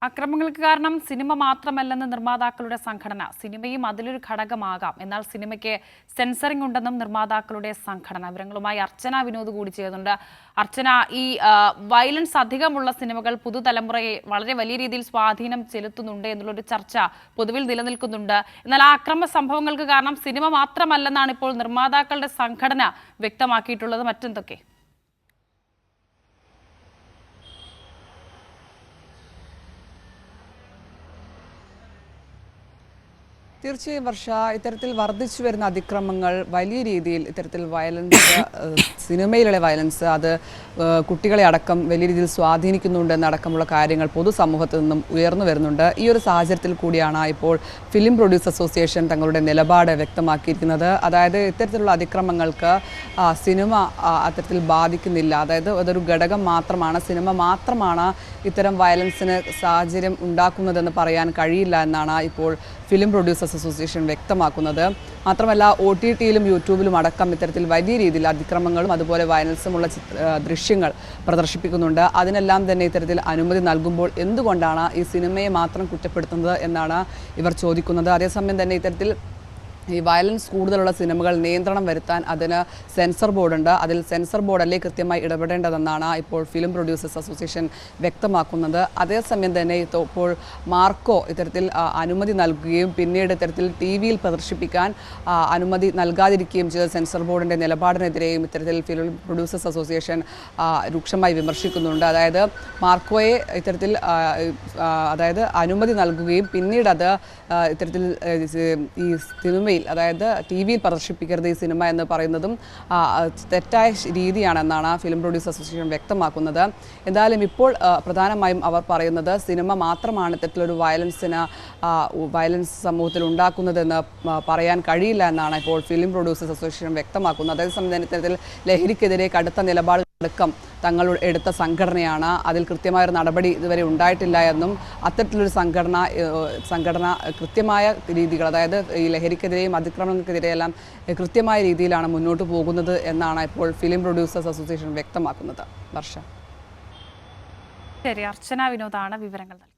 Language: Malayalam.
അക്രമങ്ങൾക്ക് കാരണം സിനിമ മാത്രമല്ലെന്ന് നിർമ്മാതാക്കളുടെ സംഘടന. സിനിമയും അതിലൊരു ഘടകമാകാം. എന്നാൽ സിനിമയ്ക്ക് സെൻസറിംഗ് ഉണ്ടെന്നും നിർമ്മാതാക്കളുടെ സംഘടന. വിവരങ്ങളുമായി അർച്ചന വിനോദ് കൂടി ചെയ്യുന്നുണ്ട്. അർച്ചന, ഈ വയലൻസ് അധികമുള്ള സിനിമകൾ പുതുതലമുറയെ വളരെ വലിയ രീതിയിൽ സ്വാധീനം ചെലുത്തുന്നുണ്ട് എന്നുള്ളൊരു ചർച്ച പൊതുവിൽ നിലനിൽക്കുന്നുണ്ട്. എന്നാൽ ആ അക്രമ സംഭവങ്ങൾക്ക് കാരണം സിനിമ മാത്രമല്ലെന്നാണ് ഇപ്പോൾ നിർമ്മാതാക്കളുടെ സംഘടന വ്യക്തമാക്കിയിട്ടുള്ളത്. മറ്റെന്തൊക്കെ? തീർച്ചയായും വർഷ, ഇത്തരത്തിൽ വർദ്ധിച്ചു വരുന്ന അതിക്രമങ്ങൾ വലിയ രീതിയിൽ ഇത്തരത്തിൽ വയലൻസ്, സിനിമയിലുള്ള വയലൻസ് അത് കുട്ടികളെ അടക്കം വലിയ രീതിയിൽ സ്വാധീനിക്കുന്നുണ്ടെന്നടക്കമുള്ള കാര്യങ്ങൾ പൊതുസമൂഹത്തിൽ നിന്നും ഉയർന്നു വരുന്നുണ്ട്. ഈ ഒരു സാഹചര്യത്തിൽ കൂടിയാണ് ഇപ്പോൾ ഫിലിം പ്രൊഡ്യൂസേഴ്സ് അസോസിയേഷൻ തങ്ങളുടെ നിലപാട് വ്യക്തമാക്കിയിരിക്കുന്നത്. അതായത് ഇത്തരത്തിലുള്ള അതിക്രമങ്ങൾക്ക് സിനിമ അത്തരത്തിൽ ബാധിക്കുന്നില്ല. അതായത് അതൊരു ഘടകം മാത്രമാണ്, സിനിമ മാത്രമാണ് ഇത്തരം വയലൻസിന് സാഹചര്യം ഉണ്ടാക്കുന്നതെന്ന് പറയാൻ കഴിയില്ല എന്നാണ് ഇപ്പോൾ ഫിലിം പ്രൊഡ്യൂസേഴ്സ് അസോസിയേഷൻ വ്യക്തമാക്കുന്നത്. മാത്രമല്ല, OTTയിലും യൂട്യൂബിലും അടക്കം ഇത്തരത്തിൽ വലിയ രീതിയിൽ അതിക്രമങ്ങളും അതുപോലെ വയലൻസുമുള്ള ദൃശ്യങ്ങൾ പ്രദർശിപ്പിക്കുന്നുണ്ട്. അതിനെല്ലാം തന്നെ ഇത്തരത്തിൽ അനുമതി നൽകുമ്പോൾ എന്തുകൊണ്ടാണ് ഈ സിനിമയെ മാത്രം കുറ്റപ്പെടുത്തുന്നത് എന്നാണ് ഇവർ ചോദിക്കുന്നത്. അതേസമയം തന്നെ ഇത്തരത്തിൽ ഈ വയലൻസ് കൂടുതലുള്ള സിനിമകൾ നിയന്ത്രണം വരുത്താൻ അതിന് സെൻസർ ബോർഡുണ്ട്. അതിൽ സെൻസർ ബോർഡല്ലേ കൃത്യമായി ഇടപെടേണ്ടതെന്നാണ് ഇപ്പോൾ ഫിലിം പ്രൊഡ്യൂസേഴ്സ് അസോസിയേഷൻ വ്യക്തമാക്കുന്നത്. അതേസമയം തന്നെ ഇപ്പോൾ മാർക്കോ ഇത്തരത്തിൽ അനുമതി നൽകുകയും പിന്നീട് ഇത്തരത്തിൽ TV-യിൽ പ്രദർശിപ്പിക്കാൻ അനുമതി നൽകാതിരിക്കുകയും ചെയ്ത സെൻസർ ബോർഡിൻ്റെ നിലപാടിനെതിരെയും ഇത്തരത്തിൽ ഫിലിം പ്രൊഡ്യൂസേഴ്സ് അസോസിയേഷൻ രൂക്ഷമായി വിമർശിക്കുന്നുണ്ട്. അതായത് മാർക്കോയെ ഇത്തരത്തിൽ അനുമതി നൽകുകയും പിന്നീട് അത് ഇത്തരത്തിൽ ഈ സിനിമയിൽ, അതായത് TV-യിൽ പ്രദർശിപ്പിക്കരുത് ഈ സിനിമ എന്ന് പറയുന്നതും തെറ്റായ രീതിയാണെന്നാണ് ഫിലിം പ്രൊഡ്യൂസേഴ്സ് അസോസിയേഷൻ വ്യക്തമാക്കുന്നത്. എന്തായാലും ഇപ്പോൾ പ്രധാനമായും അവർ പറയുന്നത് സിനിമ മാത്രമാണ് ഇത്തരത്തിലൊരു വയലൻസ് സമൂഹത്തിൽ ഉണ്ടാക്കുന്നതെന്ന് പറയാൻ കഴിയില്ല എന്നാണ് ഇപ്പോൾ ഫിലിം പ്രൊഡ്യൂസേഴ്സ് അസോസിയേഷൻ വ്യക്തമാക്കുന്നത്. അതേസമയം തന്നെ ഇത്തരത്തിൽ ലഹരിക്കെതിരെ കടുത്ത നിലപാടടക്കം തങ്ങൾ എടുത്ത സംഘടനയാണ്. അതിൽ കൃത്യമായൊരു നടപടി ഇതുവരെ ഉണ്ടായിട്ടില്ല എന്നും അത്തരത്തിലൊരു സംഘടന കൃത്യമായ രീതികൾ, അതായത് ഈ ലഹരിക്കെതിരെയും അതിക്രമങ്ങൾക്കെതിരെയെല്ലാം കൃത്യമായ രീതിയിലാണ് മുന്നോട്ട് പോകുന്നത് എന്നാണ് ഇപ്പോൾ ഫിലിം പ്രൊഡ്യൂസേഴ്സ് അസോസിയേഷൻ വ്യക്തമാക്കുന്നത്. വർഷ. ശരി, അർച്ചന വിനോദാണ് വിവരങ്ങൾ നൽകിയത്.